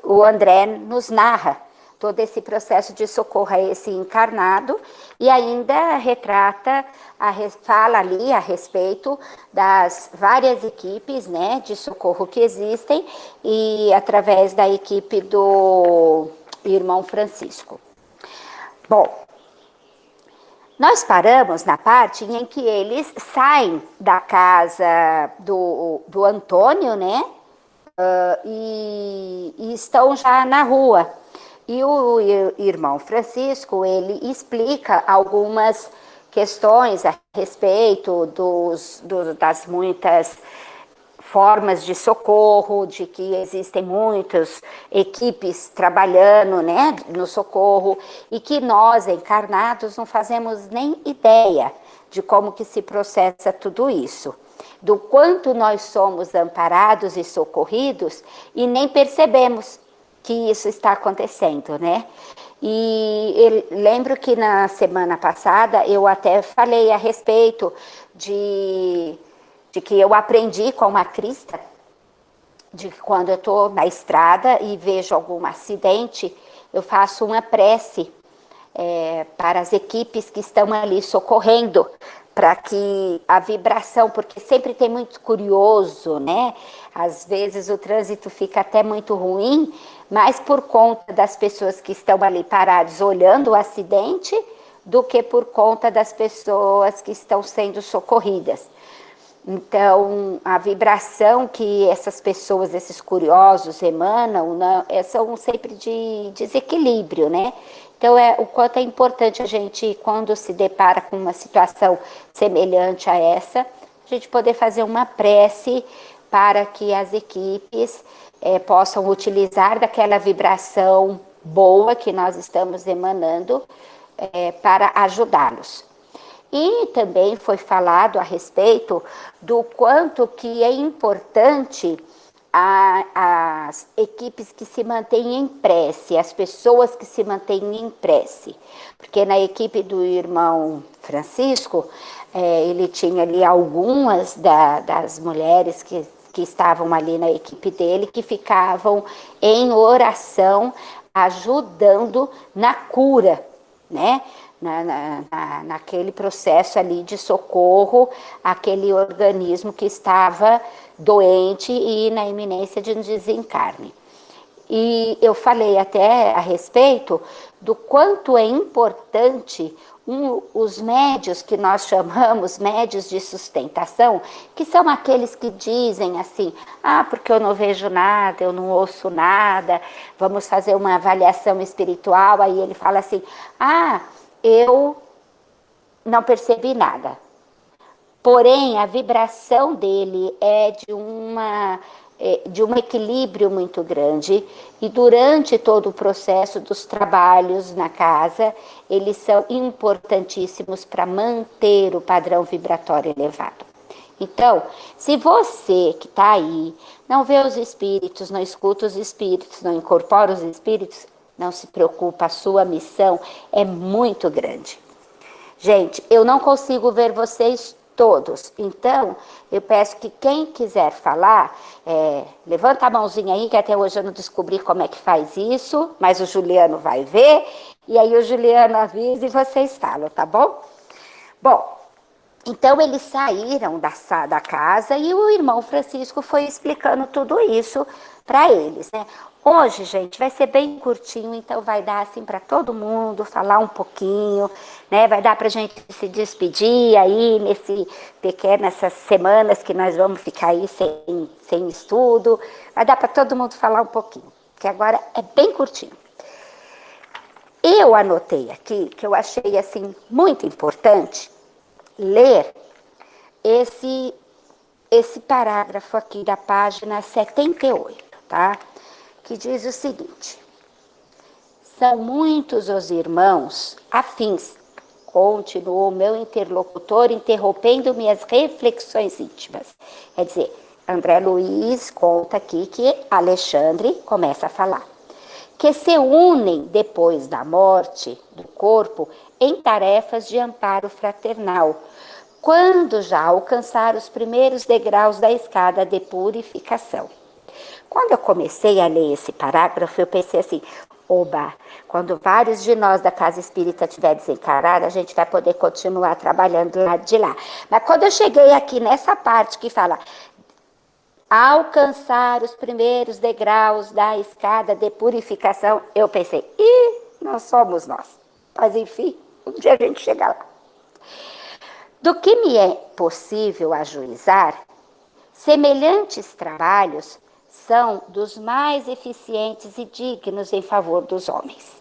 o André nos narra todo esse processo de socorro a esse encarnado e ainda retrata, fala ali a respeito das várias equipes, né, de socorro que existem e através da equipe do irmão Francisco. Bom, nós paramos na parte em que eles saem da casa do Antônio, né, e estão já na rua. E o irmão Francisco, ele explica algumas questões a respeito das muitas formas de socorro, de que existem muitas equipes trabalhando, né, no socorro, e que nós, encarnados, não fazemos nem ideia de como que se processa tudo isso, do quanto nós somos amparados e socorridos e nem percebemos que isso está acontecendo, né? E eu lembro que na semana passada eu até falei a respeito de que eu aprendi com uma crista, de que quando eu estou na estrada e vejo algum acidente, eu faço uma prece para as equipes que estão ali socorrendo, para que a vibração, porque sempre tem muito curioso, né? Às vezes o trânsito fica até muito ruim, mas por conta das pessoas que estão ali paradas olhando o acidente, do que por conta das pessoas que estão sendo socorridas. Então, a vibração que essas pessoas, esses curiosos emanam, são sempre de desequilíbrio, né? Então, o quanto é importante a gente, quando se depara com uma situação semelhante a essa, a gente poder fazer uma prece para que as equipes possam utilizar daquela vibração boa que nós estamos emanando para ajudá-los. E também foi falado a respeito do quanto que é importante as equipes que se mantêm em prece, as pessoas que se mantêm em prece. Porque na equipe do irmão Francisco, ele tinha ali algumas das mulheres que estavam ali na equipe dele, que ficavam em oração, ajudando na cura, né? Naquele processo ali de socorro àquele organismo que estava doente e na iminência de um desencarne. E eu falei até a respeito do quanto é importante os médios que nós chamamos médios de sustentação, que são aqueles que dizem assim, porque eu não vejo nada, eu não ouço nada, vamos fazer uma avaliação espiritual, aí ele fala assim, eu não percebi nada. Porém, a vibração dele é de um equilíbrio muito grande e durante todo o processo dos trabalhos na casa, eles são importantíssimos para manter o padrão vibratório elevado. Então, se você que está aí não vê os espíritos, não escuta os espíritos, não incorpora os espíritos, não se preocupa, a sua missão é muito grande. Gente, eu não consigo ver vocês todos, então eu peço que quem quiser falar, levanta a mãozinha aí, que até hoje eu não descobri como é que faz isso, mas o Juliano vai ver, e aí o Juliano avisa e vocês falam, tá bom? Bom, então eles saíram da casa e o irmão Francisco foi explicando tudo isso para eles, né? Hoje, gente, vai ser bem curtinho, então vai dar assim para todo mundo falar um pouquinho, né? Vai dar para a gente se despedir aí nessas semanas que nós vamos ficar aí sem estudo. Vai dar para todo mundo falar um pouquinho, que agora é bem curtinho. Eu anotei aqui que eu achei assim muito importante ler esse parágrafo aqui da página 78, tá? Que diz o seguinte: são muitos os irmãos afins, continuou meu interlocutor, interrompendo minhas reflexões íntimas. Quer dizer, André Luiz conta aqui que Alexandre começa a falar, que se unem depois da morte do corpo em tarefas de amparo fraternal, quando já alcançar os primeiros degraus da escada de purificação. Quando eu comecei a ler esse parágrafo, eu pensei assim, oba, quando vários de nós da casa espírita estiver desencarnado, a gente vai poder continuar trabalhando do lado de lá. Mas quando eu cheguei aqui nessa parte que fala alcançar os primeiros degraus da escada de purificação, eu pensei, não somos nós. Mas enfim, um dia a gente chega lá. Do que me é possível ajuizar, semelhantes trabalhos são dos mais eficientes e dignos em favor dos homens.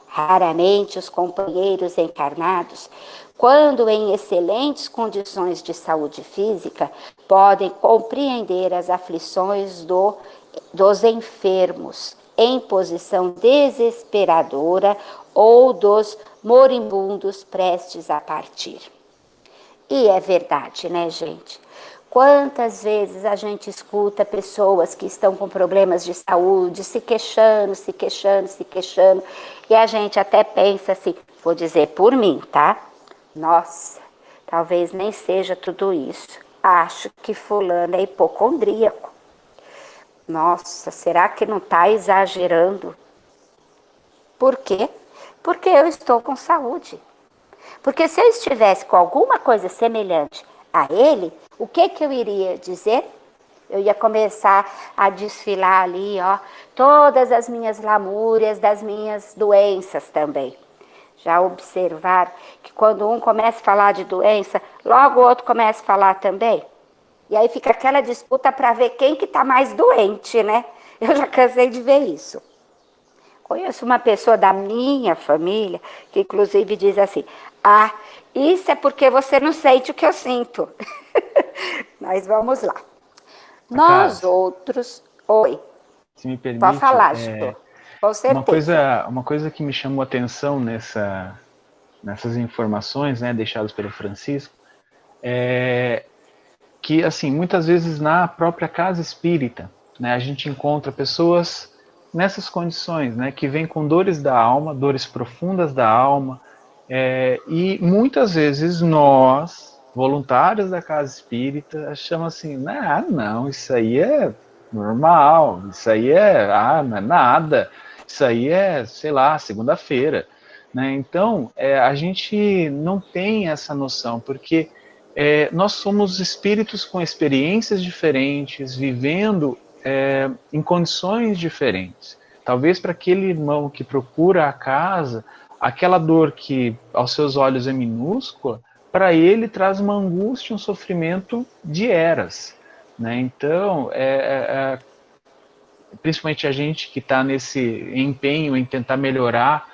Raramente os companheiros encarnados, quando em excelentes condições de saúde física, podem compreender as aflições dos enfermos em posição desesperadora ou dos moribundos prestes a partir. E é verdade, né, gente? Quantas vezes a gente escuta pessoas que estão com problemas de saúde se queixando, e a gente até pensa assim, vou dizer por mim, tá? Nossa, talvez nem seja tudo isso. Acho que fulano é hipocondríaco. Nossa, será que não está exagerando? Por quê? Porque eu estou com saúde. Porque se eu estivesse com alguma coisa semelhante a ele, o que eu iria dizer? Eu ia começar a desfilar ali, ó, todas as minhas lamúrias das minhas doenças também. Já observar que quando um começa a falar de doença, logo o outro começa a falar também. E aí fica aquela disputa para ver quem que está mais doente, né? Eu já cansei de ver isso. Conheço uma pessoa da minha família que inclusive diz assim, isso é porque você não sente o que eu sinto. Mas vamos lá. Nós outros... Oi. Se me permite... Pode falar, Ju. Com certeza. Uma coisa que me chamou a atenção nessas informações, né, deixadas pelo Francisco, é que, assim, muitas vezes na própria casa espírita, né, a gente encontra pessoas nessas condições, né, que vêm com dores da alma, dores profundas da alma, e muitas vezes nós, voluntários da casa espírita, achamos assim, não, isso aí é normal, isso aí não é nada, isso aí é, sei lá, segunda-feira, né? Então, a gente não tem essa noção, porque nós somos espíritos com experiências diferentes, vivendo em condições diferentes. Talvez para aquele irmão que procura a casa, aquela dor que aos seus olhos é minúscula, para ele traz uma angústia, um sofrimento de eras, né? Então, principalmente a gente que está nesse empenho em tentar melhorar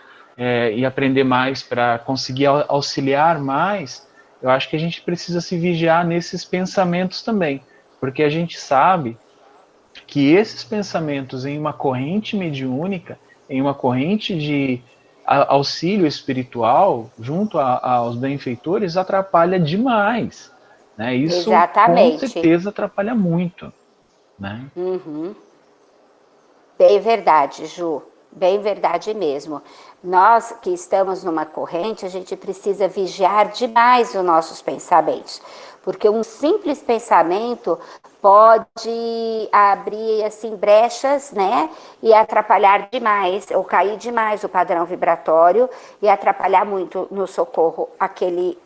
e aprender mais para conseguir auxiliar mais, eu acho que a gente precisa se vigiar nesses pensamentos também, porque a gente sabe que esses pensamentos em uma corrente mediúnica, em uma corrente de auxílio espiritual, junto aos benfeitores, atrapalha demais. Né? Isso, exatamente, com certeza, atrapalha muito. Né? Uhum. Bem verdade, Ju. Bem verdade mesmo. Nós que estamos numa corrente, a gente precisa vigiar demais os nossos pensamentos, porque um simples pensamento pode abrir assim brechas, né, e atrapalhar demais, ou cair demais o padrão vibratório e atrapalhar muito no socorro aquele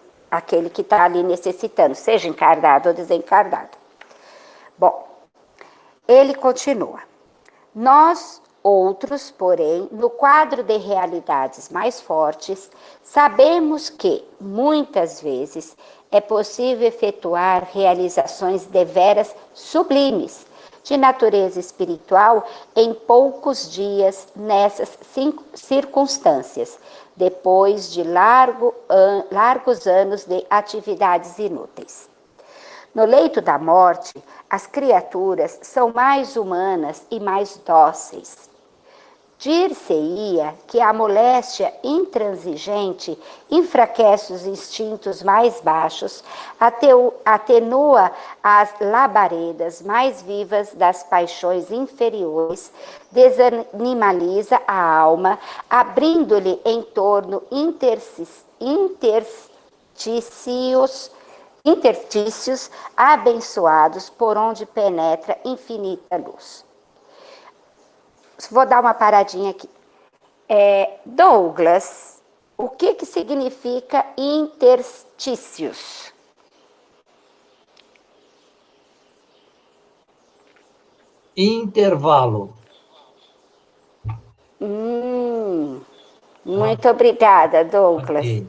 que está ali necessitando, seja encarnado ou desencarnado. Bom, ele continua. Nós outros, porém, no quadro de realidades mais fortes, sabemos que, muitas vezes, é possível efetuar realizações deveras sublimes, de natureza espiritual, em poucos dias nessas circunstâncias, depois de largos anos de atividades inúteis. No leito da morte, as criaturas são mais humanas e mais dóceis. Dir-se-ia que a moléstia intransigente enfraquece os instintos mais baixos, atenua as labaredas mais vivas das paixões inferiores, desanimaliza a alma, abrindo-lhe em torno interstícios abençoados por onde penetra infinita luz. vou dar uma paradinha aqui. Douglas, o que significa interstícios? Intervalo. Muito obrigada, Douglas. Okay.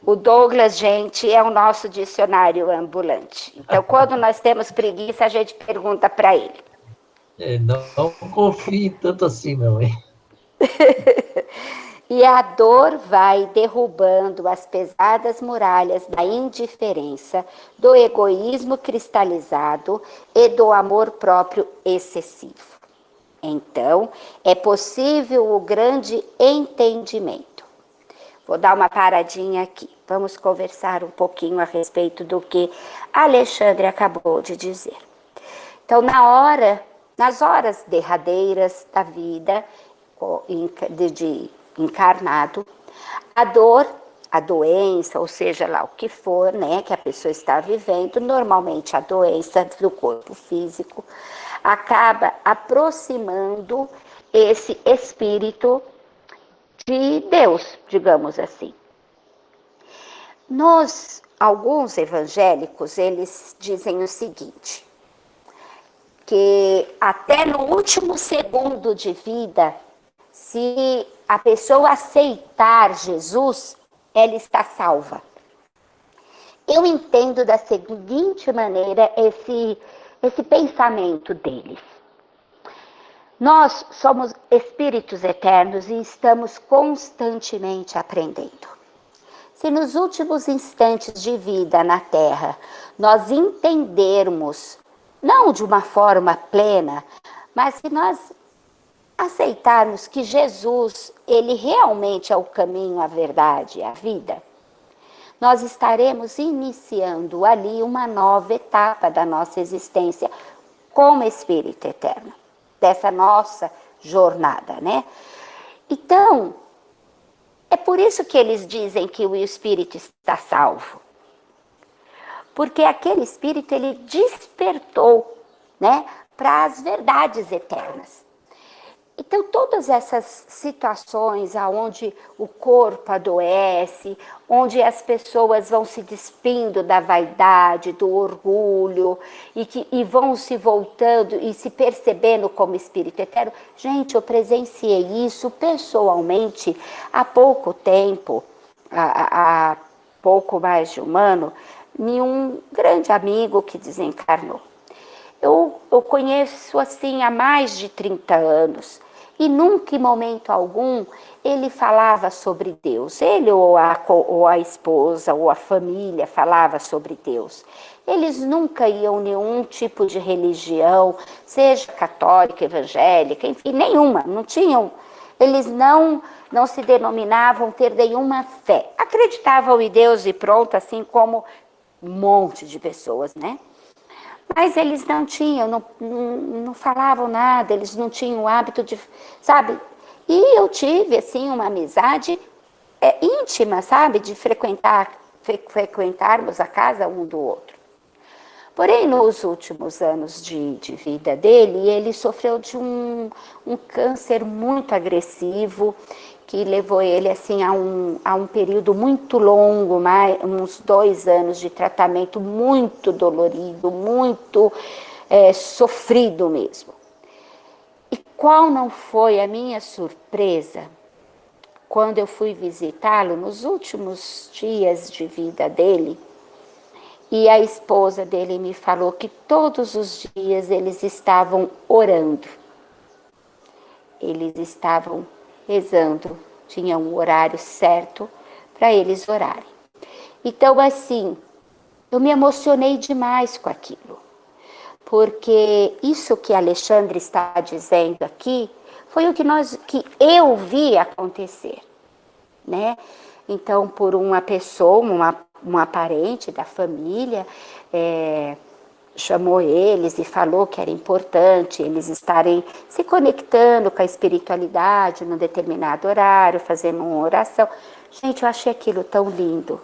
O Douglas, gente, é o nosso dicionário ambulante. Então, quando nós temos preguiça, a gente pergunta para ele. Não confie tanto assim, não, hein? E a dor vai derrubando as pesadas muralhas da indiferença, do egoísmo cristalizado e do amor próprio excessivo. Então, é possível o grande entendimento. Vou dar uma paradinha aqui. Vamos conversar um pouquinho a respeito do que Alexandre acabou de dizer. Então, nas horas derradeiras da vida de encarnado, a dor, a doença, ou seja lá o que for, né, que a pessoa está vivendo, normalmente a doença do corpo físico, acaba aproximando esse espírito de Deus, digamos assim. Alguns evangélicos, eles dizem o seguinte, que até no último segundo de vida, se a pessoa aceitar Jesus, ela está salva. Eu entendo da seguinte maneira esse pensamento deles. Nós somos espíritos eternos e estamos constantemente aprendendo. Se nos últimos instantes de vida na Terra, nós entendermos, não de uma forma plena, mas se nós aceitarmos que Jesus, ele realmente é o caminho, a verdade e a vida, nós estaremos iniciando ali uma nova etapa da nossa existência como espírito eterno, dessa nossa jornada, né? Então, é por isso que eles dizem que o espírito está salvo. Porque aquele espírito, ele despertou, né, para as verdades eternas. Então, todas essas situações onde o corpo adoece, onde as pessoas vão se despindo da vaidade, do orgulho, e vão se voltando e se percebendo como espírito eterno. Gente, eu presenciei isso pessoalmente há pouco tempo, há pouco mais de um ano, em um grande amigo que desencarnou. Eu conheço assim há mais de 30 anos e nunca em momento algum ele falava sobre Deus. Ele ou a esposa ou a família falava sobre Deus. Eles nunca iam nenhum tipo de religião, seja católica, evangélica, enfim, nenhuma, não tinham. Eles não se denominavam ter nenhuma fé. Acreditavam em Deus e pronto, assim como um monte de pessoas, né? Mas eles não tinham, não falavam nada, eles não tinham o hábito de, sabe? E eu tive, assim, uma amizade íntima, sabe? De frequentarmos a casa um do outro. Porém, nos últimos anos de vida dele, ele sofreu de um câncer muito agressivo, que levou ele assim, a um período muito longo, uns 2 anos de tratamento muito dolorido, muito sofrido mesmo. E qual não foi a minha surpresa quando eu fui visitá-lo nos últimos dias de vida dele, e a esposa dele me falou que todos os dias eles estavam orando. Eles estavam rezando, tinha um horário certo para eles orarem. Então, assim, eu me emocionei demais com aquilo, porque isso que Alexandre está dizendo aqui foi o que eu vi acontecer, né? Então, por uma pessoa, uma parente da família, chamou eles e falou que era importante eles estarem se conectando com a espiritualidade num determinado horário, fazendo uma oração. Gente, eu achei aquilo tão lindo.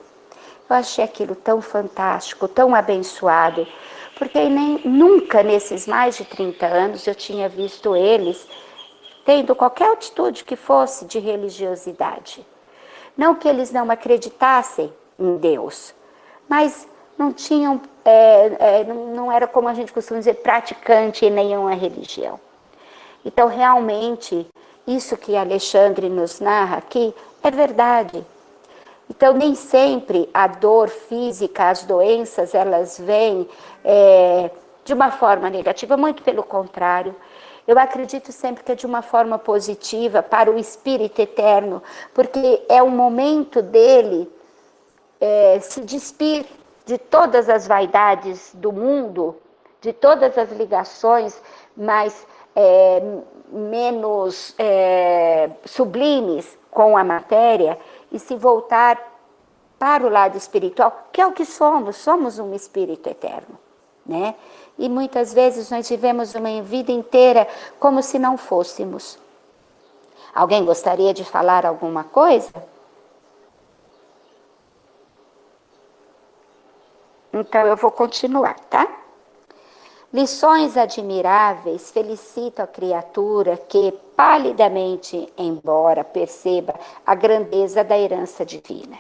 Eu achei aquilo tão fantástico, tão abençoado, porque nunca nesses mais de 30 anos eu tinha visto eles tendo qualquer atitude que fosse de religiosidade. Não que eles não acreditassem em Deus, mas não tinham, não era como a gente costuma dizer, praticante em nenhuma religião. Então, realmente, isso que Alexandre nos narra aqui é verdade. Então, nem sempre a dor física, as doenças, elas vêm de uma forma negativa, muito pelo contrário. Eu acredito sempre que é de uma forma positiva para o espírito eterno, porque é o momento dele se despir de todas as vaidades do mundo, de todas as ligações mais menos sublimes com a matéria e se voltar para o lado espiritual, que é o que somos um espírito eterno, né? E muitas vezes nós vivemos uma vida inteira como se não fôssemos. Alguém gostaria de falar alguma coisa? Então eu vou continuar, tá? Lições admiráveis felicitam a criatura que, palidamente, embora perceba a grandeza da herança divina.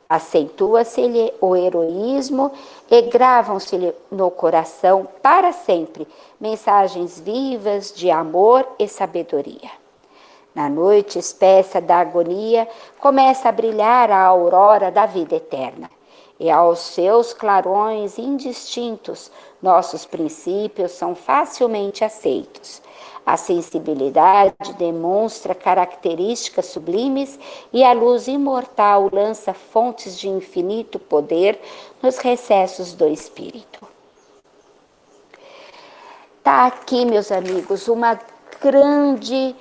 Acentua-se-lhe o heroísmo e gravam-se-lhe no coração para sempre mensagens vivas de amor e sabedoria. Na noite espessa da agonia começa a brilhar a aurora da vida eterna, e aos seus clarões indistintos nossos princípios são facilmente aceitos. A sensibilidade demonstra características sublimes e a luz imortal lança fontes de infinito poder nos recessos do espírito. Está aqui, meus amigos, uma grande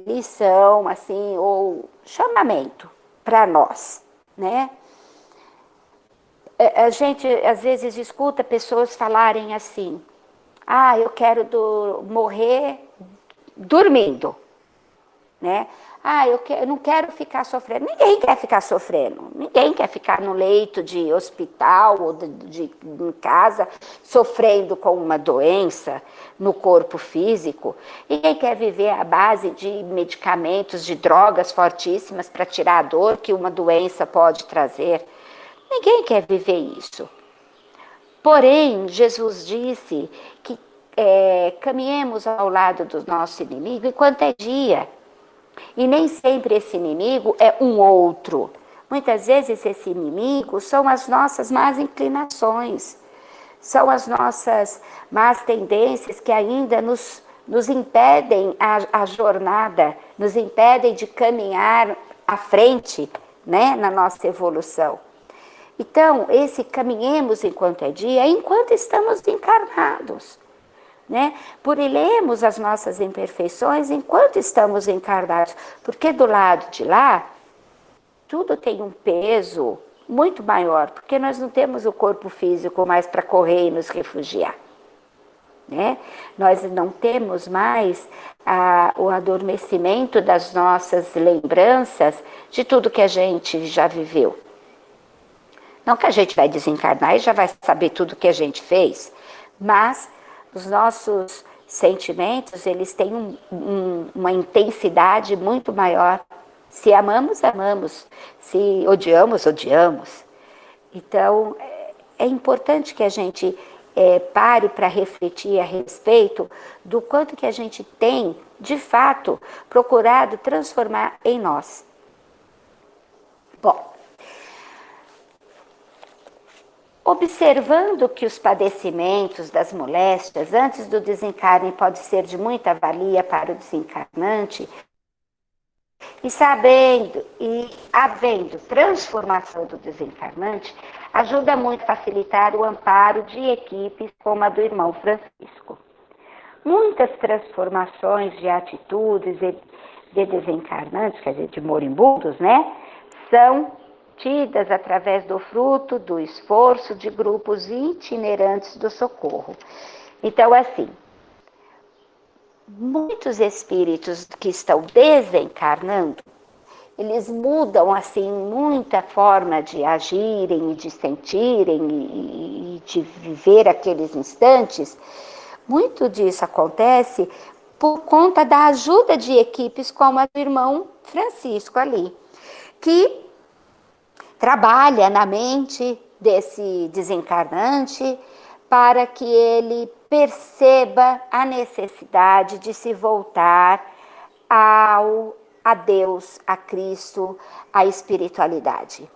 lição, assim, ou chamamento para nós, né? A gente, às vezes, escuta pessoas falarem assim, eu quero morrer dormindo, né? Eu não quero ficar sofrendo. Ninguém quer ficar sofrendo. Ninguém quer ficar no leito de hospital ou em casa sofrendo com uma doença no corpo físico. Ninguém quer viver à base de medicamentos, de drogas fortíssimas para tirar a dor que uma doença pode trazer. Ninguém quer viver isso. Porém, Jesus disse que caminhemos ao lado do nosso inimigo enquanto é dia. E nem sempre esse inimigo é um outro. Muitas vezes esse inimigo são as nossas más inclinações, são as nossas más tendências que ainda nos impedem a jornada, nos impedem de caminhar à frente, né, na nossa evolução. Então, esse caminhemos enquanto é dia, enquanto estamos encarnados, né? Purilemos as nossas imperfeições enquanto estamos encarnados, porque do lado de lá, tudo tem um peso muito maior, porque nós não temos o corpo físico mais para correr e nos refugiar, né? Nós não temos mais o adormecimento das nossas lembranças de tudo que a gente já viveu. Não que a gente vai desencarnar e já vai saber tudo que a gente fez, mas os nossos sentimentos, eles têm uma intensidade muito maior. Se amamos, amamos. Se odiamos, odiamos. Então, é importante que a gente pare para refletir a respeito do quanto que a gente tem, de fato, procurado transformar em nós. Bom, observando que os padecimentos das moléstias antes do desencarne pode ser de muita valia para o desencarnante, e sabendo e havendo transformação do desencarnante, ajuda muito a facilitar o amparo de equipes como a do irmão Francisco. Muitas transformações de atitudes de desencarnantes, quer dizer, de moribundos, né, são tidas através do fruto do esforço de grupos itinerantes do socorro. Então, assim, muitos espíritos que estão desencarnando eles mudam assim muita forma de agirem e de sentirem e de viver aqueles instantes. Muito disso acontece por conta da ajuda de equipes como a do irmão Francisco ali, que trabalha na mente desse desencarnante para que ele perceba a necessidade de se voltar a Deus, a Cristo, à espiritualidade.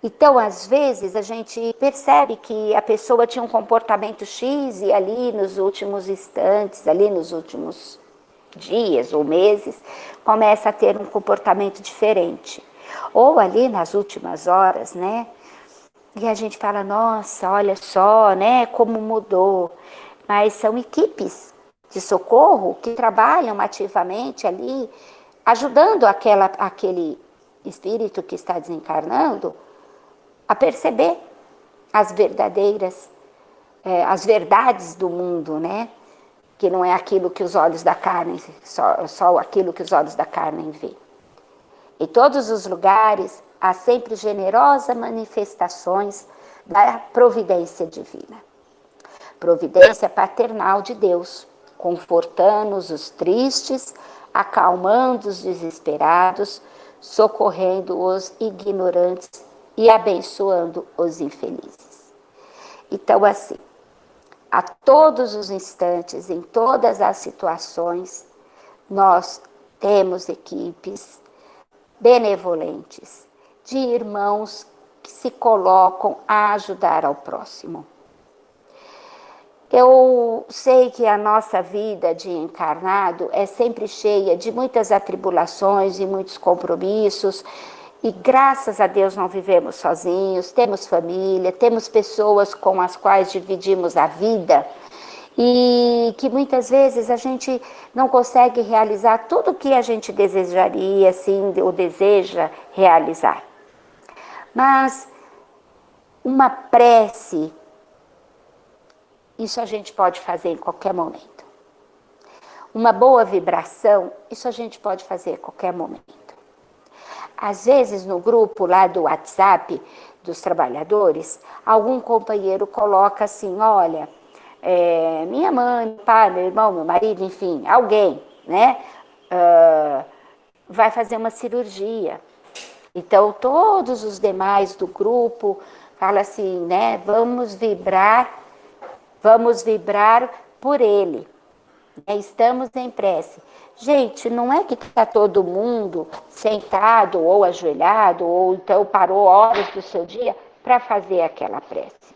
Então, às vezes, a gente percebe que a pessoa tinha um comportamento X e ali nos últimos instantes, ali nos últimos dias ou meses, começa a ter um comportamento diferente. Ou ali nas últimas horas, né? E a gente fala, nossa, olha só, né, como mudou. Mas são equipes de socorro que trabalham ativamente ali, ajudando aquele espírito que está desencarnando a perceber as verdades do mundo, né? Que não é aquilo que os olhos da carne, só aquilo que os olhos da carne vê. Em todos os lugares há sempre generosas manifestações da providência divina. Providência paternal de Deus, confortando os tristes, acalmando os desesperados, socorrendo os ignorantes e abençoando os infelizes. Então, assim, a todos os instantes, em todas as situações, nós temos equipes benevolentes, de irmãos que se colocam a ajudar ao próximo. Eu sei que a nossa vida de encarnado é sempre cheia de muitas atribulações e muitos compromissos, e graças a Deus não vivemos sozinhos, temos família, temos pessoas com as quais dividimos a vida, e que muitas vezes a gente não consegue realizar tudo o que a gente desejaria, assim, ou deseja realizar. Mas uma prece, isso a gente pode fazer em qualquer momento. Uma boa vibração, isso a gente pode fazer em qualquer momento. Às vezes, no grupo lá do WhatsApp dos trabalhadores, algum companheiro coloca assim, olha, minha mãe, meu pai, meu irmão, meu marido, enfim, alguém, né, vai fazer uma cirurgia. Então, todos os demais do grupo falam assim, né, vamos vibrar por ele. Estamos em prece. Gente, não é que está todo mundo sentado ou ajoelhado, ou então parou horas do seu dia para fazer aquela prece.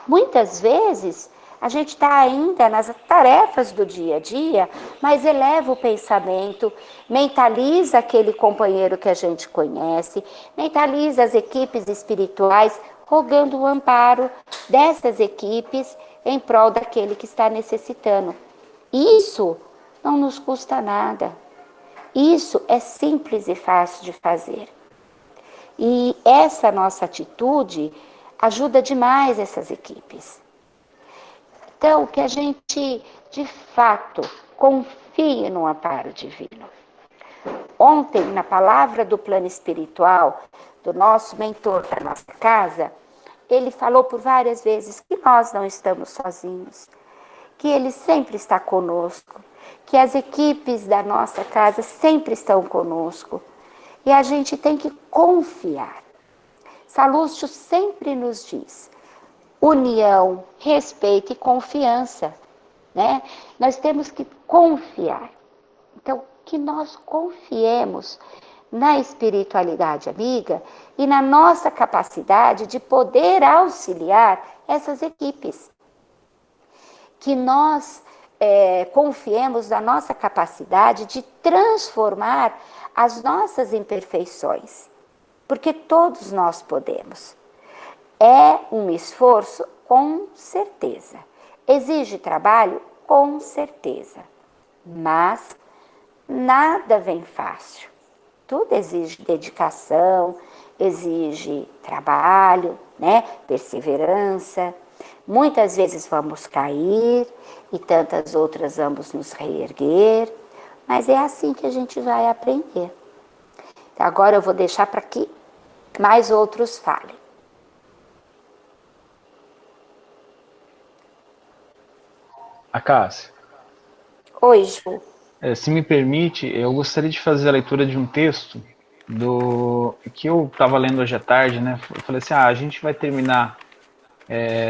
Muitas vezes, a gente está ainda nas tarefas do dia a dia, mas eleva o pensamento, mentaliza aquele companheiro que a gente conhece, mentaliza as equipes espirituais, rogando o amparo dessas equipes em prol daquele que está necessitando. Isso não nos custa nada. Isso é simples e fácil de fazer. E essa nossa atitude ajuda demais essas equipes. Então, que a gente, de fato, confie no amparo divino. Ontem, na palavra do plano espiritual, do nosso mentor da nossa casa, ele falou por várias vezes que nós não estamos sozinhos, que ele sempre está conosco, que as equipes da nossa casa sempre estão conosco. E a gente tem que confiar. Salustio sempre nos diz, união, respeito e confiança, né? Nós temos que confiar. Então, que nós confiemos na espiritualidade amiga e na nossa capacidade de poder auxiliar essas equipes. Que nós confiemos na nossa capacidade de transformar as nossas imperfeições, porque todos nós podemos. É um esforço, com certeza. Exige trabalho, com certeza. Mas nada vem fácil. Tudo exige dedicação, exige trabalho, né? Perseverança. Muitas vezes vamos cair e tantas outras vamos nos reerguer, mas é assim que a gente vai aprender. Agora eu vou deixar para que mais outros falem. Acácia, Oi, Ju. se me permite, eu gostaria de fazer a leitura de um texto do que eu estava lendo hoje à tarde, né? Eu falei assim, a gente vai terminar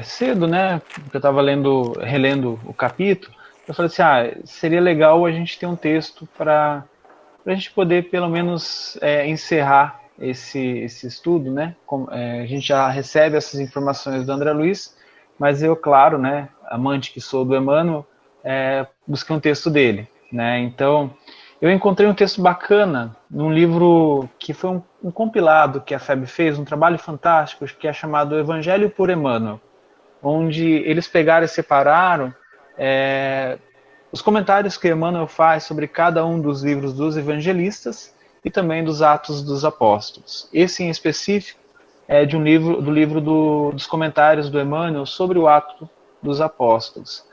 cedo, né? Porque eu estava relendo o capítulo. Eu falei assim, seria legal a gente ter um texto para a gente poder pelo menos encerrar esse estudo, né? A gente já recebe essas informações do André Luiz, mas eu, claro, né, amante que sou do Emmanuel, busquei um texto dele, né? Então, eu encontrei um texto bacana num livro que foi um compilado que a FEB fez, um trabalho fantástico, que é chamado Evangelho por Emmanuel, onde eles pegaram e separaram os comentários que Emmanuel faz sobre cada um dos livros dos evangelistas e também dos Atos dos Apóstolos. Esse em específico é do livro dos comentários do Emmanuel sobre o Ato dos Apóstolos.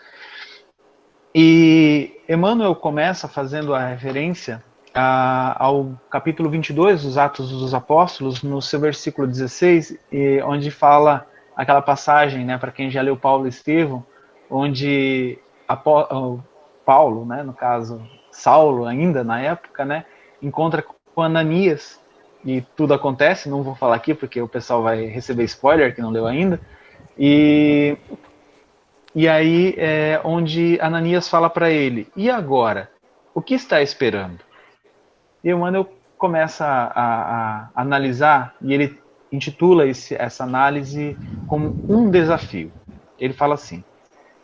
E Emmanuel começa fazendo a referência ao capítulo 22 dos Atos dos Apóstolos, no seu versículo 16, onde fala aquela passagem, né, para quem já leu Paulo e Estevão, onde Paulo, né, no caso Saulo ainda na época, né, encontra com Ananias, e tudo acontece, não vou falar aqui porque o pessoal vai receber spoiler que não leu ainda, e aí onde Ananias fala para ele, e agora? O que está esperando? E o Emmanuel começa a analisar, e ele intitula essa análise como um desafio. Ele fala assim,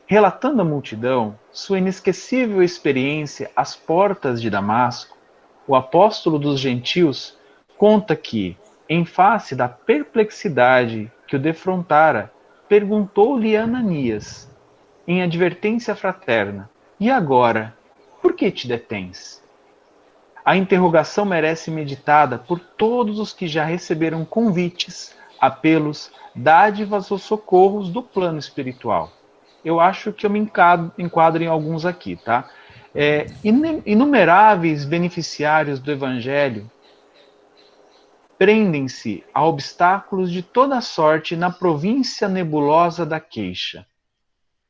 relatando à multidão sua inesquecível experiência às portas de Damasco, o apóstolo dos gentios conta que, em face da perplexidade que o defrontara, perguntou-lhe Ananias, em advertência fraterna, e agora, por que te detens? A interrogação merece meditada por todos os que já receberam convites, apelos, dádivas ou socorros do plano espiritual. Eu acho que eu me enquadro em alguns aqui, tá? Inumeráveis beneficiários do Evangelho prendem-se a obstáculos de toda sorte na província nebulosa da queixa.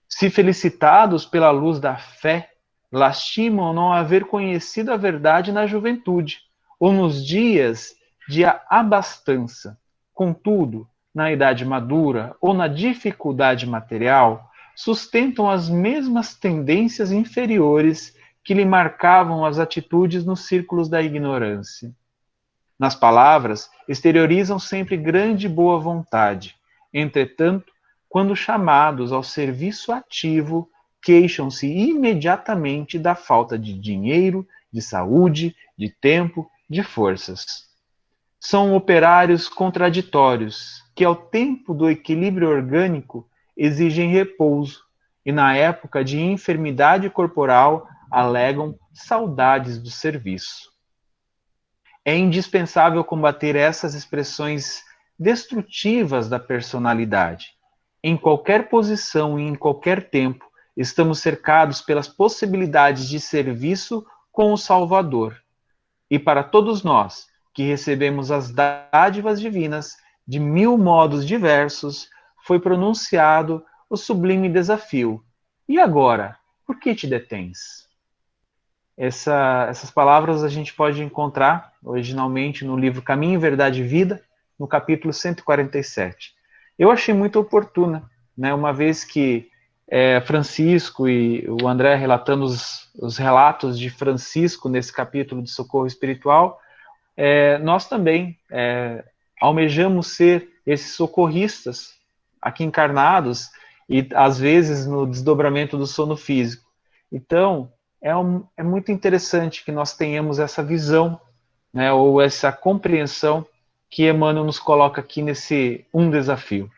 Se felicitados pela luz da fé, lastimam não haver conhecido a verdade na juventude, ou nos dias de abastança. Contudo, na idade madura ou na dificuldade material, sustentam as mesmas tendências inferiores que lhe marcavam as atitudes nos círculos da ignorância. Nas palavras, exteriorizam sempre grande boa vontade. Entretanto, quando chamados ao serviço ativo, queixam-se imediatamente da falta de dinheiro, de saúde, de tempo, de forças. São operários contraditórios, que ao tempo do equilíbrio orgânico exigem repouso, e na época de enfermidade corporal alegam saudades do serviço. É indispensável combater essas expressões destrutivas da personalidade. Em qualquer posição e em qualquer tempo, estamos cercados pelas possibilidades de serviço com o Salvador. E para todos nós, que recebemos as dádivas divinas de 1000 modos diversos, foi pronunciado o sublime desafio. E agora, por que te detens? Essas palavras a gente pode encontrar originalmente no livro Caminho, Verdade e Vida, no capítulo 147. Eu achei muito oportuna, né, uma vez que Francisco e o André relatando os relatos de Francisco nesse capítulo de socorro espiritual, nós também almejamos ser esses socorristas aqui encarnados e às vezes no desdobramento do sono físico. Então, é muito interessante que nós tenhamos essa visão, né, ou essa compreensão que Emmanuel nos coloca aqui nesse desafio.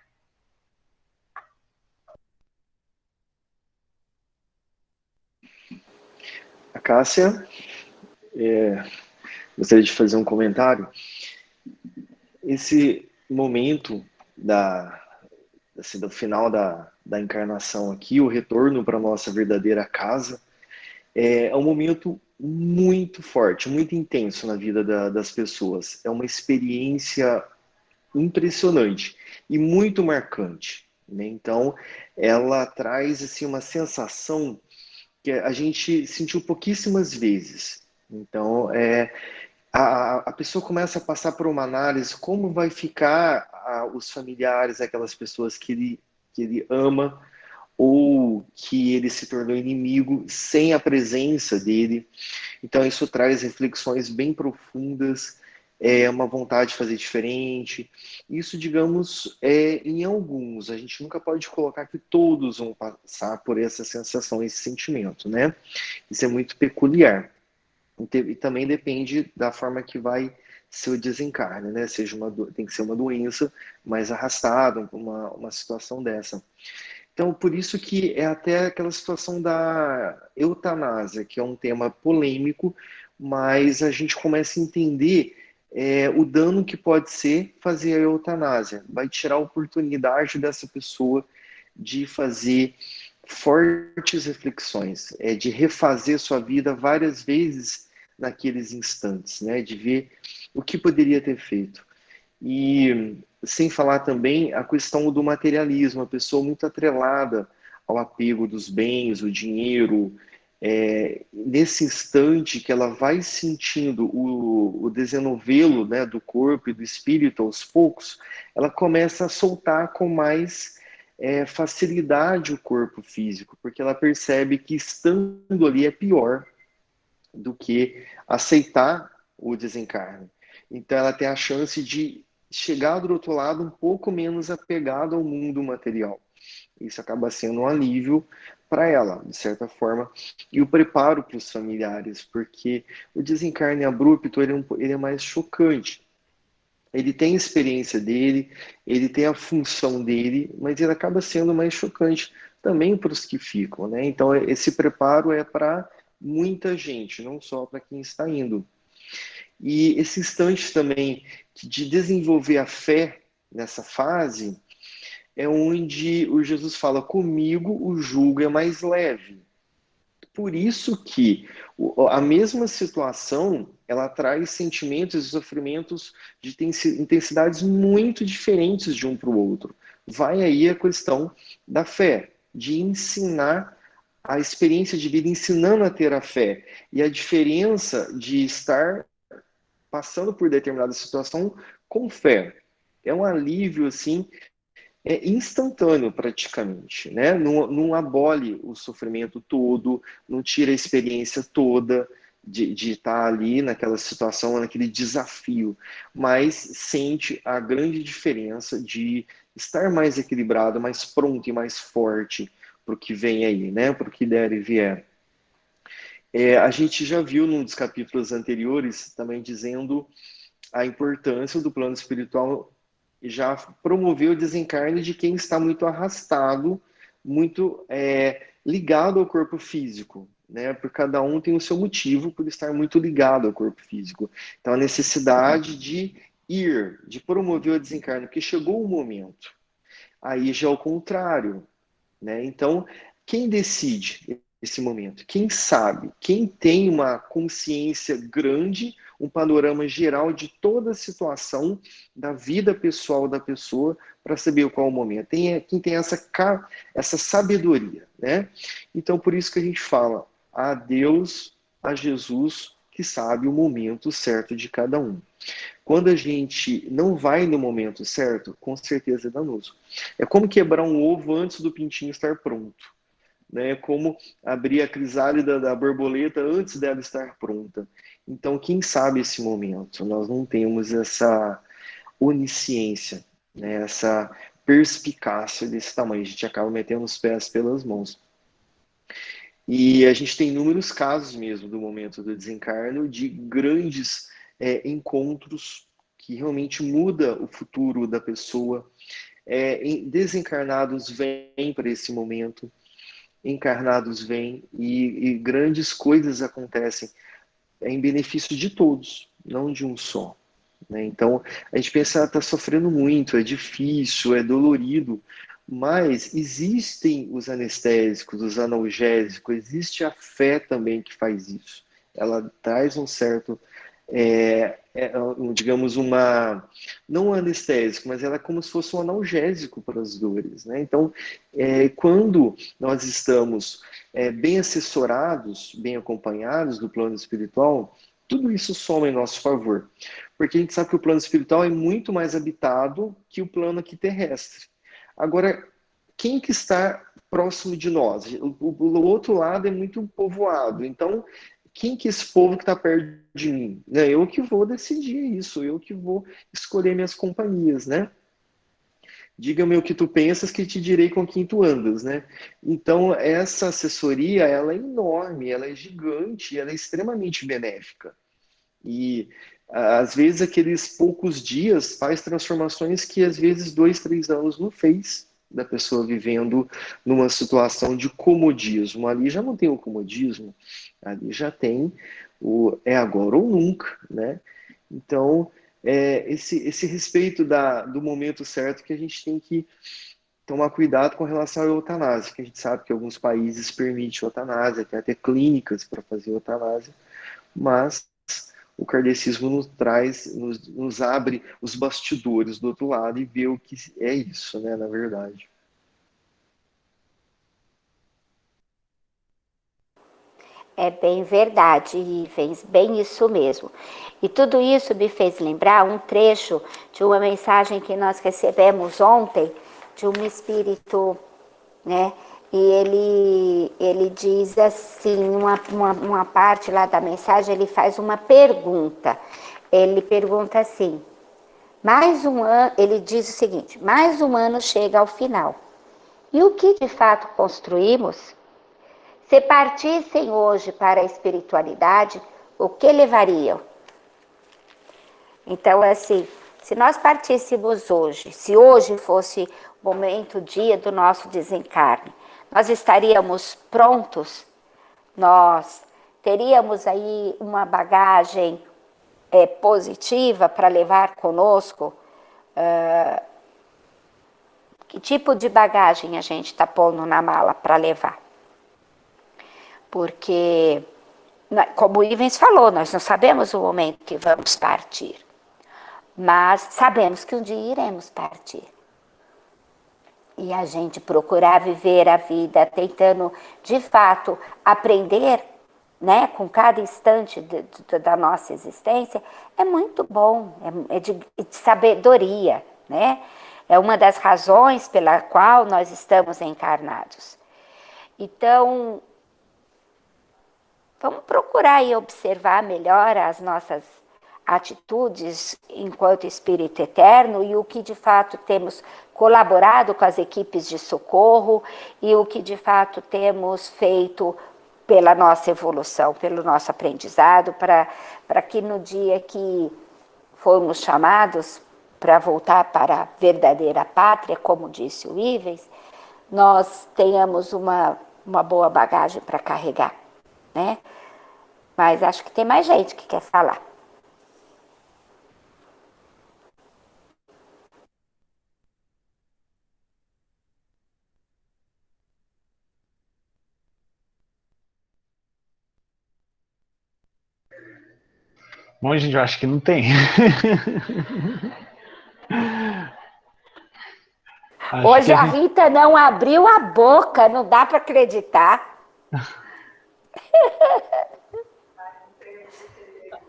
A Cássia, gostaria de fazer um comentário. Esse momento do final da encarnação aqui, o retorno para a nossa verdadeira casa, É um momento muito forte, muito intenso na vida das pessoas. É uma experiência impressionante e muito marcante, né? Então, ela traz assim uma sensação que a gente sentiu pouquíssimas vezes. Então, a pessoa começa a passar por uma análise como vai ficar os familiares, aquelas pessoas que ele ama ou que ele se tornou inimigo sem a presença dele. Então, isso traz reflexões bem profundas, uma vontade de fazer diferente. Isso, digamos, em alguns. A gente nunca pode colocar que todos vão passar por essa sensação, esse sentimento, né? Isso é muito peculiar. E também depende da forma que vai ser o desencarne, né? Tem que ser uma doença mais arrastada, uma situação dessa. Então, por isso que é até aquela situação da eutanásia, que é um tema polêmico, mas a gente começa a entender o dano que pode ser fazer a eutanásia. Vai tirar a oportunidade dessa pessoa de fazer fortes reflexões, de refazer sua vida várias vezes naqueles instantes, né? De ver o que poderia ter feito. E sem falar também a questão do materialismo, a pessoa muito atrelada ao apego dos bens, o dinheiro. Nesse instante que ela vai sentindo o desenovelo, né, do corpo e do espírito aos poucos, ela começa a soltar com mais facilidade o corpo físico, porque ela percebe que estando ali é pior do que aceitar o desencarne. Então ela tem a chance de chegar do outro lado um pouco menos apegado ao mundo material. Isso acaba sendo um alívio para ela, de certa forma, e o preparo para os familiares, porque o desencarne abrupto ele é mais chocante. Ele tem a experiência dele, ele tem a função dele, mas ele acaba sendo mais chocante também para os que ficam, né? Então esse preparo é para muita gente, não só para quem está indo. E esse instante também de desenvolver a fé nessa fase é onde o Jesus fala: comigo o jugo é mais leve. Por isso que a mesma situação ela traz sentimentos e sofrimentos de intensidades muito diferentes de um para o outro. Vai aí a questão da fé, de ensinar a experiência de vida, ensinando a ter a fé. E a diferença de estar passando por determinada situação com fé. É um alívio, assim, instantâneo praticamente, né? Não abole o sofrimento todo, não tira a experiência toda de estar ali naquela situação, naquele desafio, mas sente a grande diferença de estar mais equilibrado, mais pronto e mais forte para o que vem aí, né? Para o que der e vier. A gente já viu num dos capítulos anteriores também dizendo a importância do plano espiritual já promover o desencarne de quem está muito arrastado, muito ligado ao corpo físico, né? Por cada um tem o seu motivo por estar muito ligado ao corpo físico. Então a necessidade de ir, de promover o desencarne, porque chegou o momento. Aí já é o contrário, né? Então quem decide esse momento? Quem sabe? Quem tem uma consciência grande, um panorama geral de toda a situação da vida pessoal da pessoa para saber qual é o momento? Quem tem essa sabedoria, né? Então, por isso que a gente fala a Deus, a Jesus, que sabe o momento certo de cada um. Quando a gente não vai no momento certo, com certeza é danoso. É como quebrar um ovo antes do pintinho estar pronto. Né, como abrir a crisálida da borboleta antes dela estar pronta. Então, quem sabe esse momento? Nós não temos essa onisciência, né, essa perspicácia desse tamanho. A gente acaba metendo os pés pelas mãos. E a gente tem inúmeros casos mesmo do momento do desencarno de grandes encontros que realmente muda o futuro da pessoa. Desencarnados vêm para esse momento, encarnados vêm e grandes coisas acontecem em benefício de todos, não de um só. Né? Então, a gente pensa, está sofrendo muito, é difícil, é dolorido, Mas existem os anestésicos, os analgésicos, existe a fé também que faz isso. Ela traz um certo, digamos, não um anestésico, mas ela é como se fosse um analgésico para as dores, né? Então, quando nós estamos bem assessorados, bem acompanhados do plano espiritual, tudo isso soma em nosso favor. Porque a gente sabe que o plano espiritual é muito mais habitado que o plano aqui terrestre. Agora, quem que está próximo de nós? O outro lado é muito povoado. Então, quem que é esse povo que está perto de mim? Eu que vou decidir isso, eu que vou escolher minhas companhias, né? Diga-me o que tu pensas que te direi com quem tu andas, né? Então, essa assessoria, ela é enorme, ela é gigante, ela é extremamente benéfica. E às vezes aqueles poucos dias faz transformações que às vezes 2, 3 anos não fez da pessoa vivendo numa situação de comodismo. Ali já não tem o comodismo, ali já tem o é agora ou nunca, né? Então, esse respeito do momento certo que a gente tem que tomar cuidado com relação à eutanásia, que a gente sabe que alguns países permitem eutanásia, tem até clínicas para fazer eutanásia, mas o kardecismo nos traz, nos abre os bastidores do outro lado e vê o que é isso, né, na verdade. É bem verdade, Ivens, bem isso mesmo. E tudo isso me fez lembrar um trecho de uma mensagem que nós recebemos ontem de um espírito, né? E ele diz assim, uma parte lá da mensagem, ele faz uma pergunta. Ele pergunta assim, mais um ano, ele diz o seguinte, mais um ano chega ao final. E o que de fato construímos? Se partissem hoje para a espiritualidade, o que levariam? Então, assim, se nós partíssemos hoje, se hoje fosse o momento, o dia do nosso desencarne, nós estaríamos prontos? Nós teríamos aí uma bagagem positiva para levar conosco? Que tipo de bagagem a gente está pondo na mala para levar? Porque, como o Ivens falou, nós não sabemos o momento que vamos partir, mas sabemos que um dia iremos partir. E a gente procurar viver a vida tentando, de fato, aprender, né, com cada instante da nossa existência, é muito bom, é de sabedoria, né? É uma das razões pela qual nós estamos encarnados. Então, vamos procurar e observar melhor as nossas atitudes enquanto espírito eterno e o que de fato temos colaborado com as equipes de socorro e o que de fato temos feito pela nossa evolução, pelo nosso aprendizado, para que no dia que formos chamados para voltar para a verdadeira pátria, como disse o Ivens, nós tenhamos uma boa bagagem para carregar, né? Mas acho que tem mais gente que quer falar. Bom, gente, eu acho que não tem. Hoje a Rita não abriu a boca, não dá para acreditar.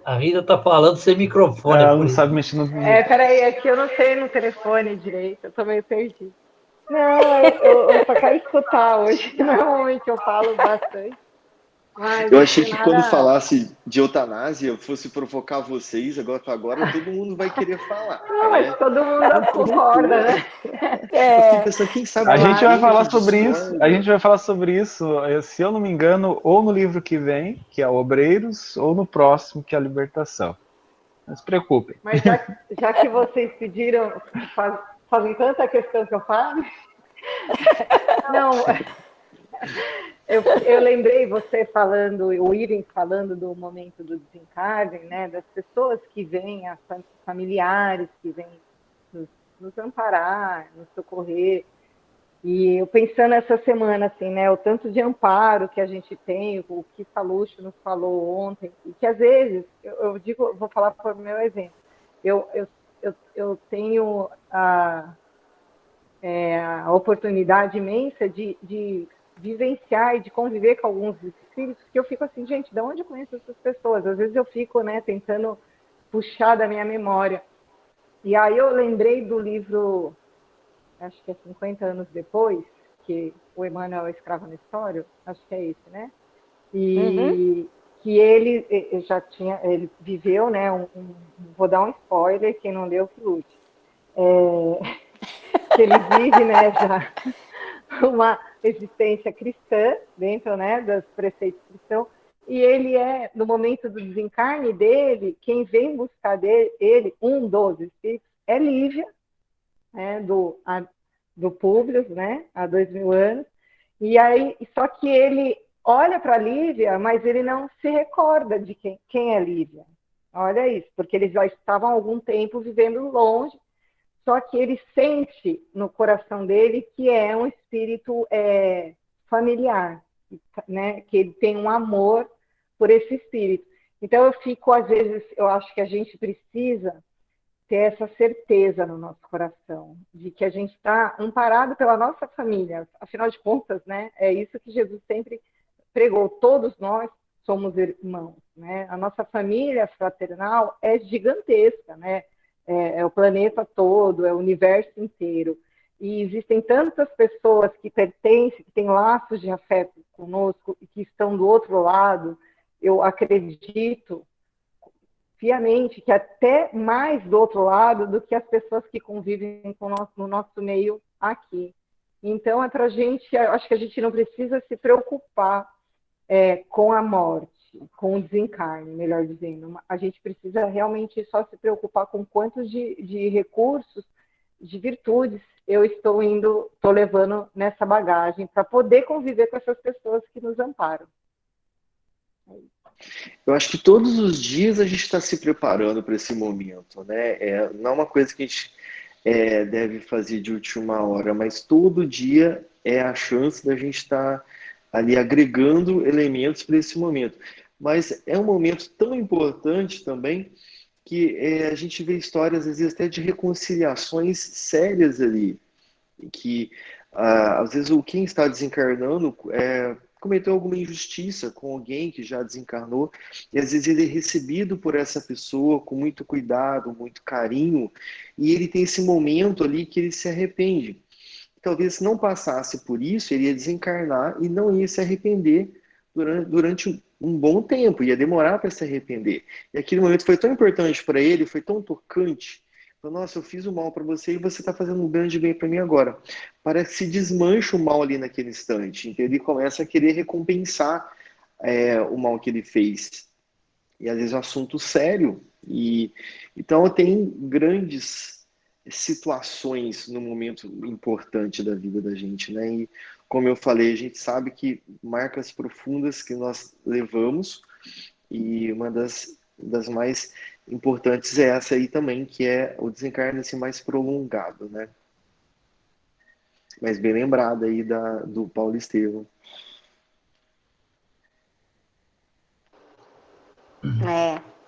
A Rita está falando sem microfone. Ela não sabe mexer no... Peraí, é que eu não sei no telefone direito, eu tô meio perdido. Não, eu só quero escutar hoje. Normalmente eu falo bastante. Mas eu achei que nada... quando falasse de eutanásia, eu fosse provocar vocês, agora todo mundo vai querer falar. Não, mas todo mundo concorda, né? Eu fiquei pensando, quem sabe... A gente vai falar sobre isso, a gente vai falar sobre isso, se eu não me engano, ou no livro que vem, que é Obreiros, ou no próximo, que é a Libertação. Não se preocupem. Mas já que vocês pediram, fazem tanta questão que eu falo... Não... Eu lembrei você falando, o Ivens falando do momento do desencarne, né, das pessoas que vêm, as familiares que vêm nos amparar, nos socorrer. E eu pensando essa semana, assim, né, o tanto de amparo que a gente tem, o que Saluxo nos falou ontem, e que às vezes, eu digo, vou falar por meu exemplo, eu tenho a oportunidade imensa de vivenciar e de conviver com alguns espíritos que eu fico assim, gente, de onde eu conheço essas pessoas? Às vezes eu fico, né, tentando puxar da minha memória. E aí eu lembrei do livro, acho que é 50 anos depois, que o Emmanuel Escravo Nestório, acho que é esse, né? E que ele já tinha, ele viveu, né? Vou dar um spoiler, quem não leu que lute. Que ele vive, né, já uma existência cristã dentro, né, dos preceitos cristãos, e ele no momento do desencarne dele, quem vem buscar ele, um dos espíritos, é Lívia, né, do Públio, né, há 2000 anos, e aí, só que ele olha para Lívia, mas ele não se recorda de quem é Lívia. Olha isso, porque eles já estavam há algum tempo vivendo longe, só que ele sente no coração dele que é um espírito familiar, né? Que ele tem um amor por esse espírito. Então, às vezes, eu acho que a gente precisa ter essa certeza no nosso coração, de que a gente está amparado pela nossa família. Afinal de contas, né? É isso que Jesus sempre pregou. Todos nós somos irmãos, né? A nossa família fraternal é gigantesca, né? É o planeta todo, é o universo inteiro. E existem tantas pessoas que pertencem, que têm laços de afeto conosco e que estão do outro lado. Eu acredito piamente que até mais do outro lado do que as pessoas que convivem no nosso meio aqui. Então, é para a gente, acho que a gente não precisa se preocupar com a morte, com o desencarne, melhor dizendo. A gente precisa realmente só se preocupar com quantos de recursos, de virtudes estou levando nessa bagagem para poder conviver com essas pessoas que nos amparam. Eu acho que todos os dias a gente está se preparando para esse momento, né? Não é uma coisa que a gente deve fazer de última hora, mas todo dia é a chance da gente estar ali agregando elementos para esse momento. Mas é um momento tão importante também que a gente vê histórias, às vezes, até de reconciliações sérias ali, que às vezes quem está desencarnando cometeu alguma injustiça com alguém que já desencarnou, e às vezes ele é recebido por essa pessoa com muito cuidado, muito carinho, e ele tem esse momento ali que ele se arrepende. Talvez se não passasse por isso, ele ia desencarnar e não ia se arrepender durante um bom tempo, ia demorar para se arrepender. E aquele momento foi tão importante para ele, foi tão tocante. Falou, nossa, eu fiz o mal para você e você está fazendo um grande bem para mim agora. Parece que se desmancha o mal ali naquele instante. Então ele começa a querer recompensar o mal que ele fez. E às vezes é um assunto sério. Então tem grandes situações no momento importante da vida da gente, né? E como eu falei, a gente sabe que marcas profundas que nós levamos, e uma das mais importantes é essa aí também, que é o desencarne assim, mais prolongado, né? Mas bem lembrado aí do Paulo Estevam.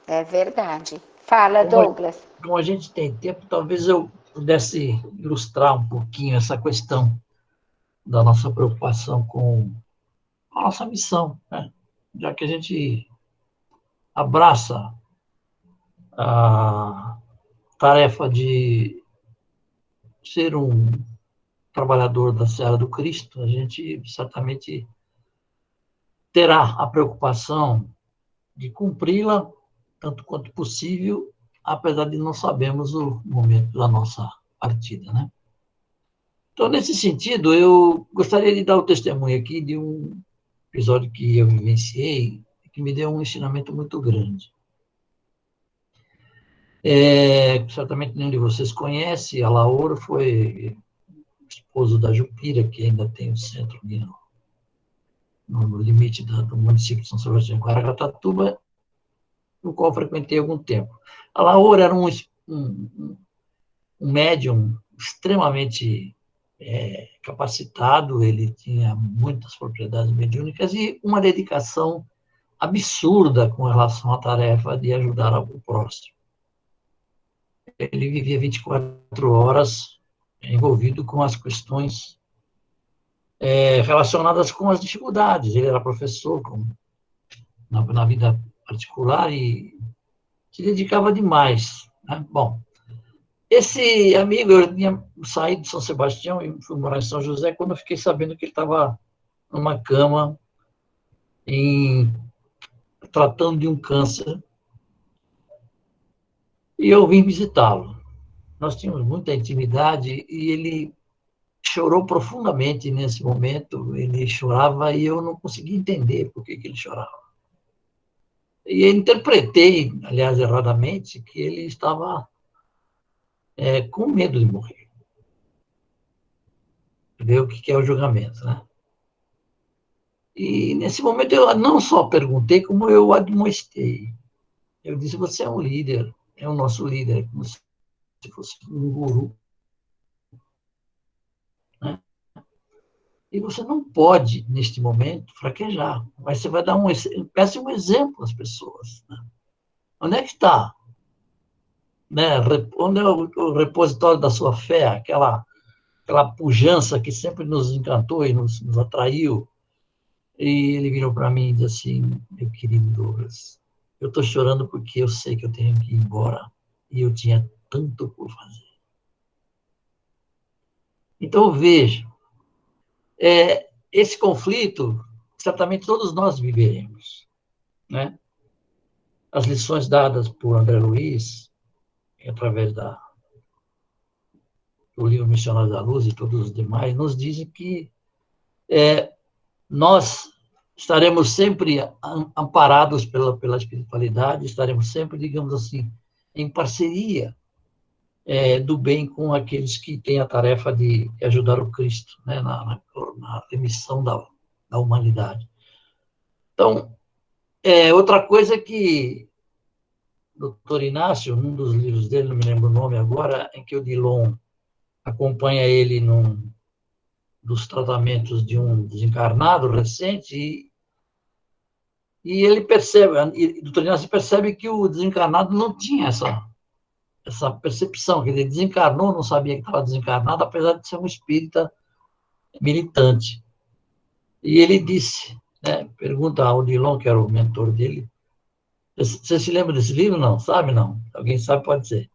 É verdade. Fala, Douglas. Como a gente tem tempo, talvez eu pudesse ilustrar um pouquinho essa questão da nossa preocupação com a nossa missão, né? Já que a gente abraça a tarefa de ser um trabalhador da seara do Cristo, a gente certamente terá a preocupação de cumpri-la tanto quanto possível, apesar de não sabermos o momento da nossa partida, né? Então, nesse sentido, eu gostaria de dar o testemunho aqui de um episódio que eu vivenciei, que me deu um ensinamento muito grande. Certamente nenhum de vocês conhece, a Laura foi esposo da Jupira, que ainda tem o centro ali no limite do município de São Sebastião de Guaragatatuba, no qual frequentei algum tempo. A Laura era um médium extremamente capacitado, ele tinha muitas propriedades mediúnicas e uma dedicação absurda com relação à tarefa de ajudar o próximo. Ele vivia 24 horas envolvido com as questões relacionadas com as dificuldades. Ele era professor na vida particular e se dedicava demais, né? Bom, esse amigo, eu tinha saído de São Sebastião e fui morar em São José quando eu fiquei sabendo que ele estava numa cama tratando de um câncer e eu vim visitá-lo. Nós tínhamos muita intimidade e ele chorou profundamente nesse momento. Ele chorava e eu não conseguia entender por que ele chorava. E eu interpretei, aliás, erradamente, que ele estava com medo de morrer. Ver o que é o julgamento, né? E nesse momento eu não só perguntei, como eu admoestei. Eu disse: você é um líder, é o nosso líder, como se fosse um guru, né? E você não pode, neste momento, fraquejar. Mas você vai dar um péssimo exemplo às pessoas, né? Onde é que está? Né? Onde é o repositório da sua fé? Aquela pujança que sempre nos encantou e nos atraiu. E ele virou para mim e disse assim: meu querido Douglas, eu estou chorando porque eu sei que eu tenho que ir embora e eu tinha tanto por fazer. Então, veja, esse conflito, certamente todos nós viveremos, né? As lições dadas por André Luiz, através do livro Missionário da Luz e todos os demais, nos dizem que nós estaremos sempre amparados pela espiritualidade, estaremos sempre, digamos assim, em parceria do bem com aqueles que têm a tarefa de ajudar o Cristo, né, na remissão da humanidade. Então, outra coisa que o doutor Inácio, num dos livros dele, não me lembro o nome agora, em que o Dillon acompanha ele dos tratamentos de um desencarnado recente, e ele percebe, o doutor Inácio percebe que o desencarnado não tinha essa percepção, que ele desencarnou, não sabia que estava desencarnado, apesar de ser um espírita militante. E ele disse, né, pergunta ao Dillon, que era o mentor dele: você se lembra desse livro? Não, sabe? Não. Alguém sabe, pode ser.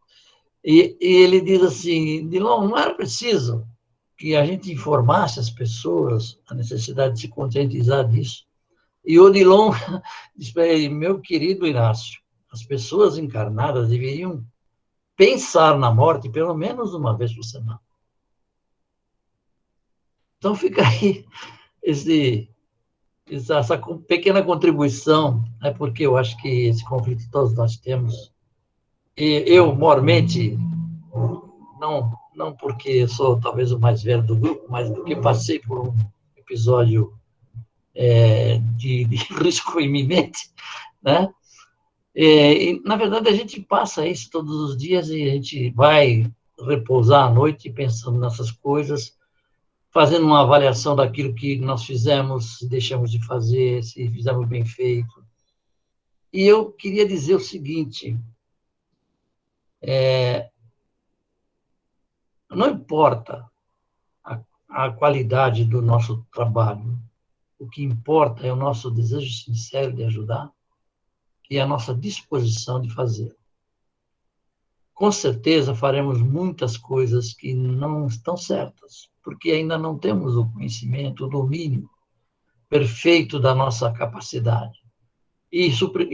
E ele diz assim: Dillon, não era preciso que a gente informasse as pessoas a necessidade de se conscientizar disso. E o Dillon diz para ele: meu querido Inácio, as pessoas encarnadas deveriam pensar na morte pelo menos uma vez por semana. Então fica aí essa pequena contribuição, né, porque eu acho que esse conflito todos nós temos. E eu, mormente, não porque sou talvez o mais velho do grupo, mas porque passei por um episódio de risco iminente, né? E, na verdade, a gente passa isso todos os dias e a gente vai repousar à noite pensando nessas coisas, fazendo uma avaliação daquilo que nós fizemos, se deixamos de fazer, se fizemos bem feito. E eu queria dizer o seguinte: não importa a qualidade do nosso trabalho, o que importa é o nosso desejo sincero de ajudar e a nossa disposição de fazer. Com certeza faremos muitas coisas que não estão certas, porque ainda não temos o conhecimento, o domínio perfeito da nossa capacidade. E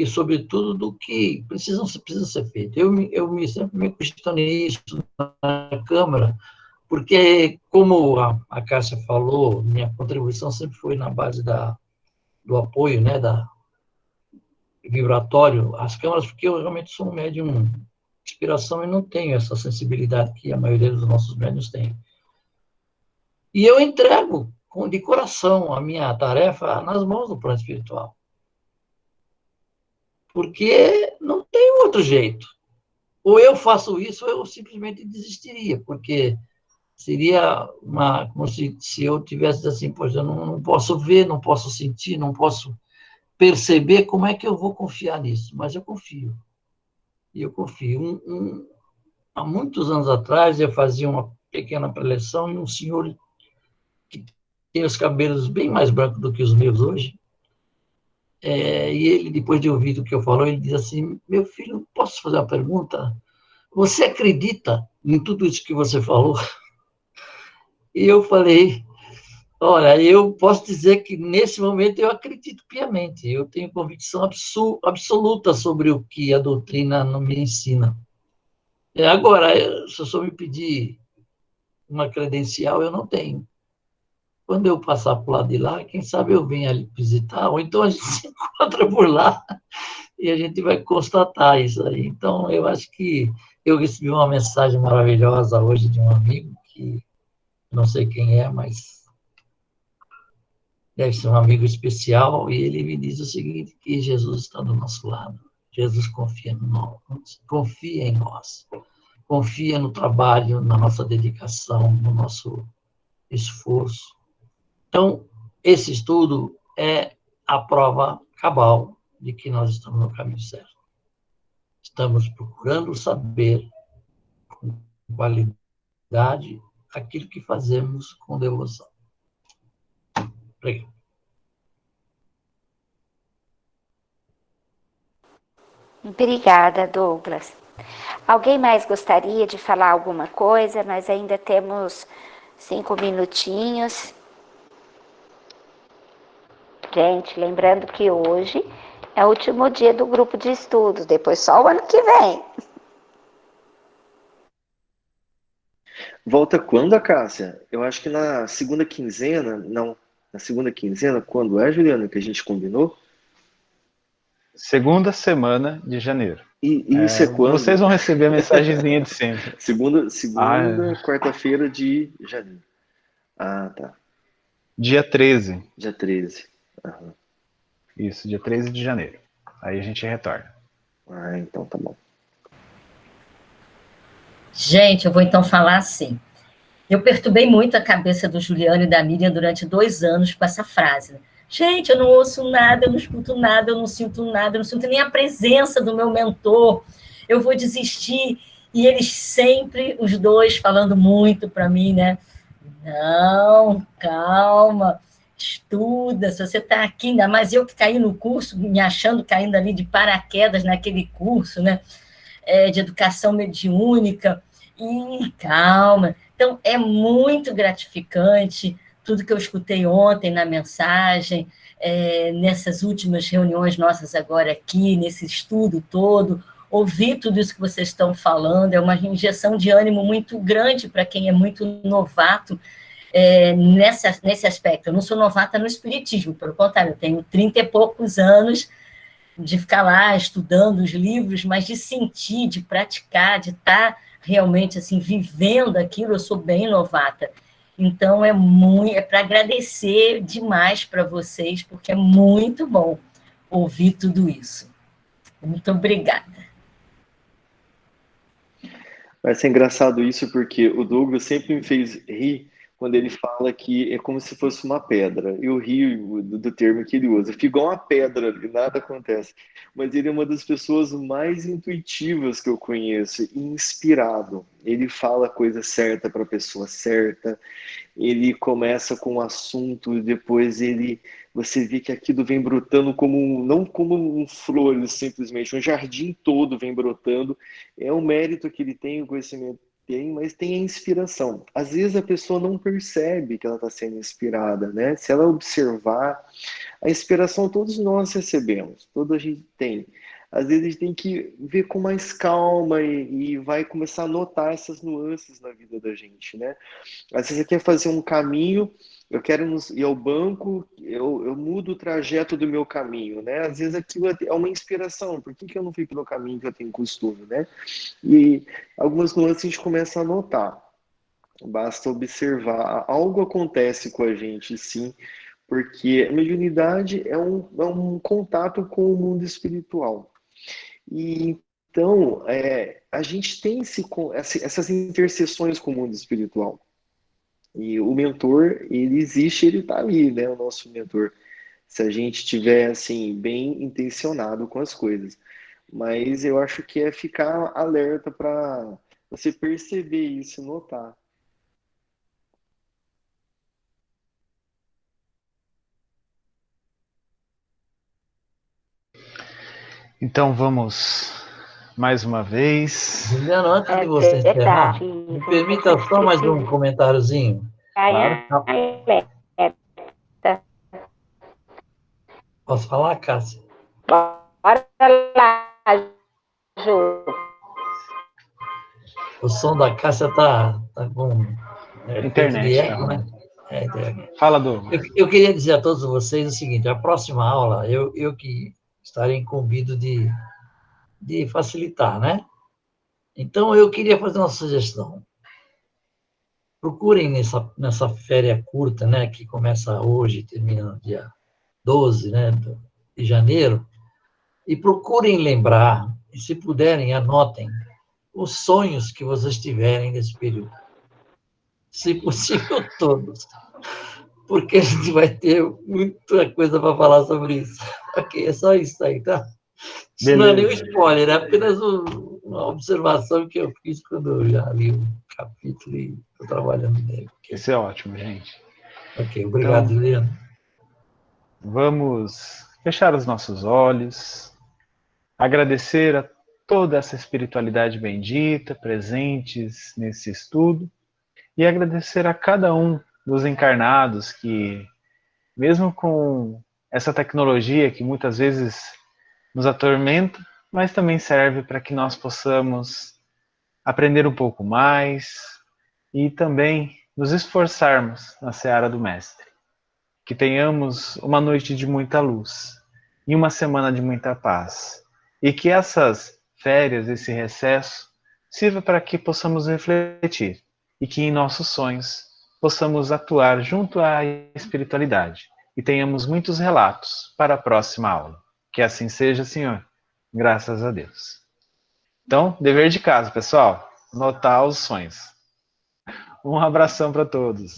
sobretudo, do que precisa ser feito. Eu sempre me questionei isso na Câmara, porque, como a Cássia falou, minha contribuição sempre foi na base do apoio, né, vibratório às câmaras, porque eu realmente sou um médium de inspiração e não tenho essa sensibilidade que a maioria dos nossos médiuns tem. E eu entrego de coração a minha tarefa nas mãos do plano espiritual. Porque não tem outro jeito. Ou eu faço isso, ou eu simplesmente desistiria, porque Seria como se eu tivesse assim, poxa, eu não posso ver, não posso sentir, não posso perceber, como é que eu vou confiar nisso? Mas eu confio. E eu confio. Há muitos anos atrás, eu fazia uma pequena preleção e um senhor que tem os cabelos bem mais brancos do que os meus hoje, e ele, depois de ouvir o que eu falou, ele diz assim, meu filho, posso fazer uma pergunta? Você acredita em tudo isso que você falou? E eu falei, olha, eu posso dizer que nesse momento eu acredito piamente, eu tenho convicção absoluta sobre o que a doutrina não me ensina. Agora, se eu só me pedir uma credencial, eu não tenho. Quando eu passar por lá de lá, quem sabe eu venho ali visitar, ou então a gente se encontra por lá e a gente vai constatar isso aí. Então, eu acho que eu recebi uma mensagem maravilhosa hoje de um amigo, que não sei quem é, mas deve ser um amigo especial, e ele me diz o seguinte, que Jesus está do nosso lado. Jesus confia em nós, confia no trabalho, na nossa dedicação, no nosso esforço. Então, esse estudo é a prova cabal de que nós estamos no caminho certo. Estamos procurando saber com qualidade aquilo que fazemos com devoção. Obrigado. Obrigada, Douglas. Alguém mais gostaria de falar alguma coisa? Nós ainda temos 5 minutinhos. Gente, lembrando que hoje é o último dia do grupo de estudos, depois só o ano que vem. Volta quando, a Cássia? Eu acho que na segunda quinzena, não, na segunda quinzena, quando é, Juliana, que a gente combinou? Segunda semana de janeiro. E isso é quando? Vocês vão receber a mensagenzinha de sempre. Segunda, Ah, quarta-feira de janeiro. Ah, tá. dia 13. Dia 13. Aham. Isso, dia 13 de janeiro. Aí a gente retorna. Ah, então tá bom. Gente, eu vou então falar assim. Eu perturbei muito a cabeça do Juliano e da Miriam durante 2 anos com essa frase. Né? Gente, eu não ouço nada, eu não escuto nada, eu não sinto nada, eu não sinto nem a presença do meu mentor. Eu vou desistir. E eles sempre, os dois, falando muito para mim, né? Não, calma, estuda, se você está aqui, ainda mais eu que caí no curso, me achando caindo ali de paraquedas naquele curso, né? De educação mediúnica, e calma. Então, é muito gratificante tudo que eu escutei ontem na mensagem, nessas últimas reuniões nossas agora aqui, nesse estudo todo, ouvir tudo isso que vocês estão falando, é uma injeção de ânimo muito grande para quem é muito novato nesse aspecto. Eu não sou novata no espiritismo, pelo contrário, eu tenho 30 e poucos anos de ficar lá estudando os livros, mas de sentir, de praticar, de estar realmente assim vivendo aquilo, eu sou bem novata. Então é para agradecer demais para vocês, porque é muito bom ouvir tudo isso. Muito obrigada. Vai ser engraçado isso porque o Douglas sempre me fez rir quando ele fala que é como se fosse uma pedra. Eu rio do termo que ele usa. Fica igual uma pedra, nada acontece. Mas ele é uma das pessoas mais intuitivas que eu conheço, e inspirado. Ele fala a coisa certa para a pessoa certa. Ele começa com um assunto e depois você vê que aquilo vem brotando não como um flor, simplesmente um jardim todo vem brotando. É um mérito que ele tem, o conhecimento tem, mas tem a inspiração. Às vezes a pessoa não percebe que ela está sendo inspirada, né? Se ela observar, a inspiração todos nós recebemos, toda a gente tem. Às vezes a gente tem que ver com mais calma e vai começar a notar essas nuances na vida da gente, né? Às vezes você quer fazer um caminho, eu quero ir ao banco, eu mudo o trajeto do meu caminho, né? Às vezes aquilo é uma inspiração, por que eu não fui pelo caminho que eu tenho costume, né? E algumas nuances a gente começa a notar, basta observar, algo acontece com a gente, sim, porque a mediunidade é um contato com o mundo espiritual. E então, a gente tem essas interseções com o mundo espiritual. E o mentor, ele existe, ele está ali, né? O nosso mentor. Se a gente estiver, assim, bem intencionado com as coisas. Mas eu acho que é ficar alerta para você perceber isso, notar. Então vamos mais uma vez. Juliano, antes de É você encerrar, verdade. me permita só mais um comentáriozinho. Claro. Posso falar, Cássia? Bora lá, Ju. O som da Cássia tá com efeito de Internet, tá eco, né? ruim. Internet. Fala, Douglas. Eu queria dizer a todos vocês o seguinte: a próxima aula, eu que estarei incumbido de facilitar, né? Então, eu queria fazer uma sugestão. Procurem nessa férias curta, né, que começa hoje, termina no dia 12, né, de janeiro, e procurem lembrar, e se puderem, anotem os sonhos que vocês tiverem nesse período. Se possível, todos. Porque a gente vai ter muita coisa para falar sobre isso. Ok, é só isso aí, tá? Isso não é nenhum Beleza. spoiler, é apenas uma observação que eu fiz quando eu já li o capítulo e estou trabalhando nele. Isso é ótimo, gente. Ok, obrigado, Então, Juliano. vamos fechar os nossos olhos, agradecer a toda essa espiritualidade bendita presentes nesse estudo e agradecer a cada um dos encarnados que, mesmo com essa tecnologia que muitas vezes nos atormenta, mas também serve para que nós possamos aprender um pouco mais e também nos esforçarmos na seara do Mestre. Que tenhamos uma noite de muita luz e uma semana de muita paz. E que essas férias, esse recesso, sirva para que possamos refletir e que em nossos sonhos possamos atuar junto à espiritualidade e tenhamos muitos relatos para a próxima aula. Que assim seja, Senhor. Graças a Deus. Então, dever de casa, pessoal. Anotar os sonhos. Um abração para todos.